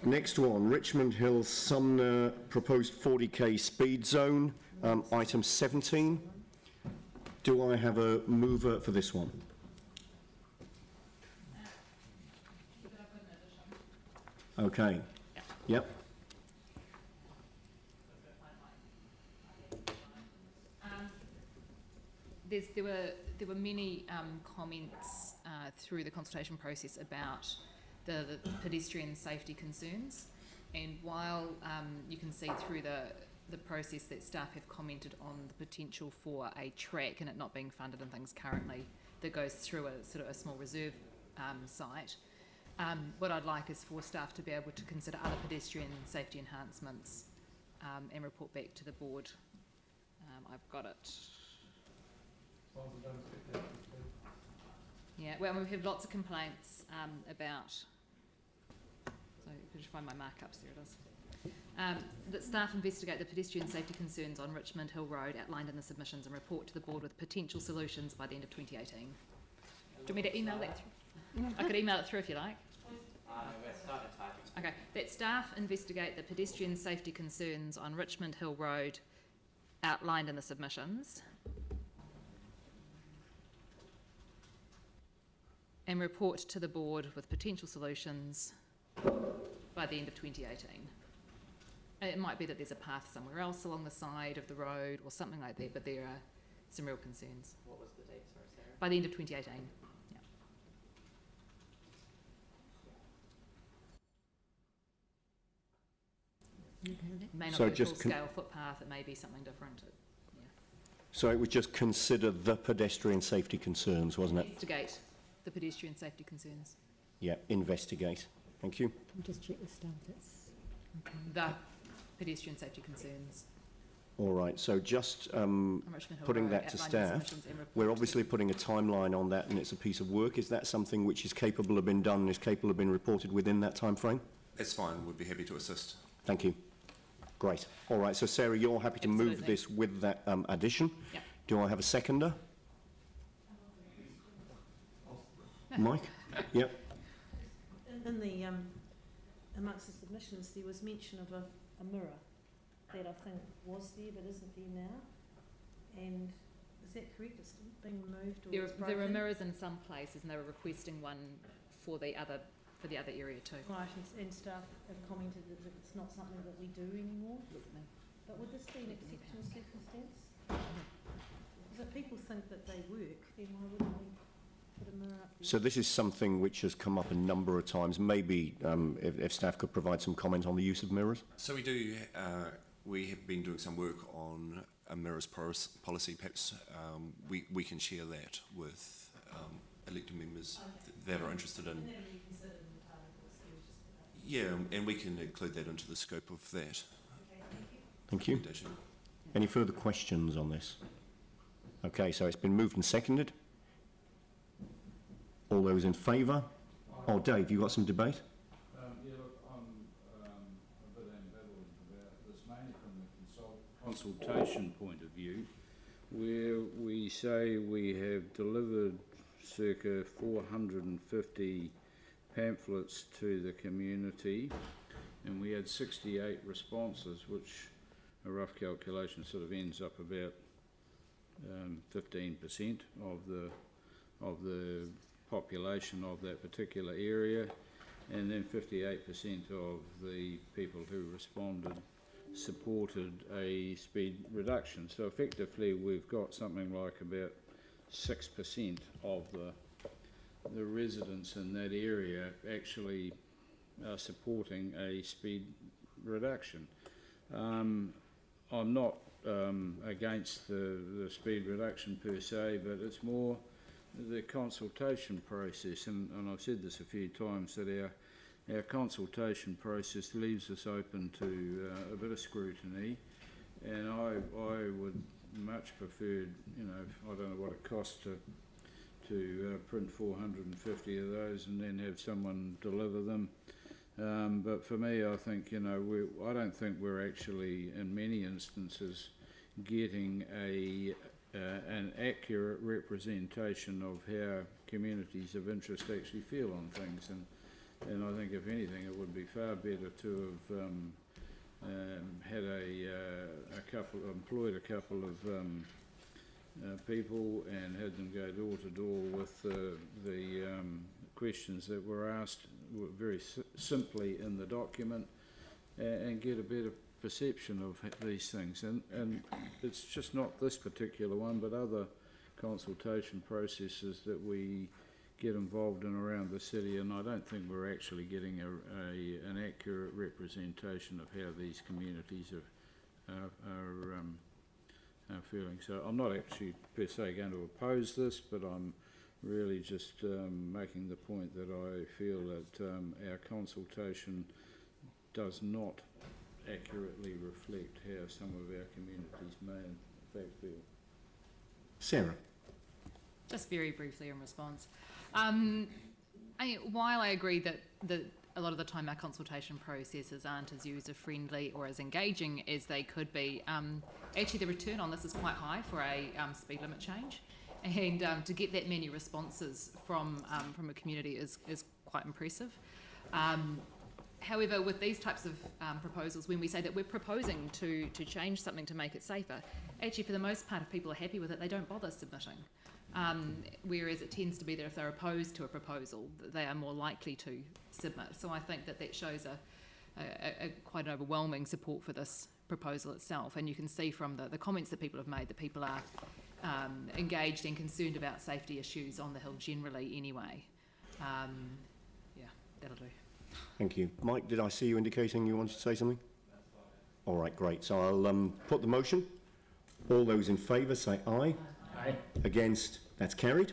Next one, Richmond Hill Sumner proposed 40k speed zone, item 17. Do I have a mover for this one? Okay. Yep. There were many comments through the consultation process about the pedestrian safety concerns, and while you can see through the process that staff have commented on the potential for a track and it not being funded and things currently that goes through a sort of a small reserve site, what I'd like is for staff to be able to consider other pedestrian safety enhancements and report back to the board. I've got it. Yeah, well, we've had lots of complaints about, so I could just find my markups, there it is. That staff investigate the pedestrian safety concerns on Richmond Hill Road outlined in the submissions and report to the board with potential solutions by the end of 2018. Do you want me to email that through? I could email it through if you like. Okay, that staff investigate the pedestrian safety concerns on Richmond Hill Road outlined in the submissions and report to the board with potential solutions by the end of 2018. It might be that there's a path somewhere else along the side of the road or something like that, but there are some real concerns. What was the date, sorry, Sarah? By the end of 2018, yeah. It may not So be a full-scale footpath, it may be something different. Yeah. So it would just consider the pedestrian safety concerns, wasn't it? Investigate the pedestrian safety concerns. Yeah, investigate. Thank you. Just check the status. Okay. The pedestrian safety concerns. All right, so just putting that to staff, we're obviously putting a timeline on that and it's a piece of work. Is that something which is capable of being done and is capable of being reported within that time frame? That's fine, we'd be happy to assist. Thank you. Great. All right, so Sarah, you're happy to move this with that addition? Yep. Do I have a seconder? Mike? Yep. In the amongst the submissions, there was mention of a mirror that I think was there but isn't there now. And is that correct? It's being removed or there are mirrors in some places, and they were requesting one for the other area too. Right, and staff have commented that it's not something that we do anymore. But would this be an exceptional circumstance? Because if people think that they work, then why wouldn't we put a mirror up there? So this is something which has come up a number of times. Maybe if staff could provide some comment on the use of mirrors. So we do. We have been doing some work on a mirrors policy. Perhaps we can share that with elected members that are interested in. Yeah, and we can include that into the scope of that. Thank you. Any further questions on this? Okay, so it's been moved and seconded. All those in favour? Oh, Dave, you got some debate? Yeah, look, I'm a bit ambivalent about this, mainly from the consultation point of view, where we say we have delivered circa 450 pamphlets to the community, and we had 68 responses, which a rough calculation sort of ends up about 15% of the population of that particular area, and then 58% of the people who responded supported a speed reduction. So effectively we've got something like about 6% of the residents in that area actually are supporting a speed reduction. I'm not against the speed reduction per se, but it's more the consultation process, and I've said this a few times, that our consultation process leaves us open to a bit of scrutiny, and I would much prefer, you know, I don't know what it costs to print 450 of those and then have someone deliver them. But for me, I think, you know, I don't think we're actually, in many instances, getting an accurate representation of how communities of interest actually feel on things. And And I think, if anything, it would be far better to have had employed a couple of people and had them go door to door with the questions that were asked very simply in the document, and get a better perception of these things. And it's just not this particular one, but other consultation processes that we get involved in around the city, and I don't think we're actually getting an accurate representation of how these communities are feeling. So I'm not actually per se going to oppose this, but I'm really just making the point that I feel that our consultation does not accurately reflect how some of our communities may in fact feel. Sarah. Just very briefly in response. While I agree that a lot of the time our consultation processes aren't as user-friendly or as engaging as they could be, actually the return on this is quite high for a speed limit change, and to get that many responses from a community is quite impressive. However, with these types of proposals, when we say that we're proposing to change something to make it safer, actually for the most part, if people are happy with it, they don't bother submitting. Whereas it tends to be that if they're opposed to a proposal, they are more likely to submit. So I think that shows a quite an overwhelming support for this proposal itself. And you can see from the comments that people have made that people are engaged and concerned about safety issues on the hill generally anyway. Yeah, that'll do. Thank you. Mike, did I see you indicating you wanted to say something? All right, great. So I'll put the motion. All those in favour say aye. Aye. Against? That's carried.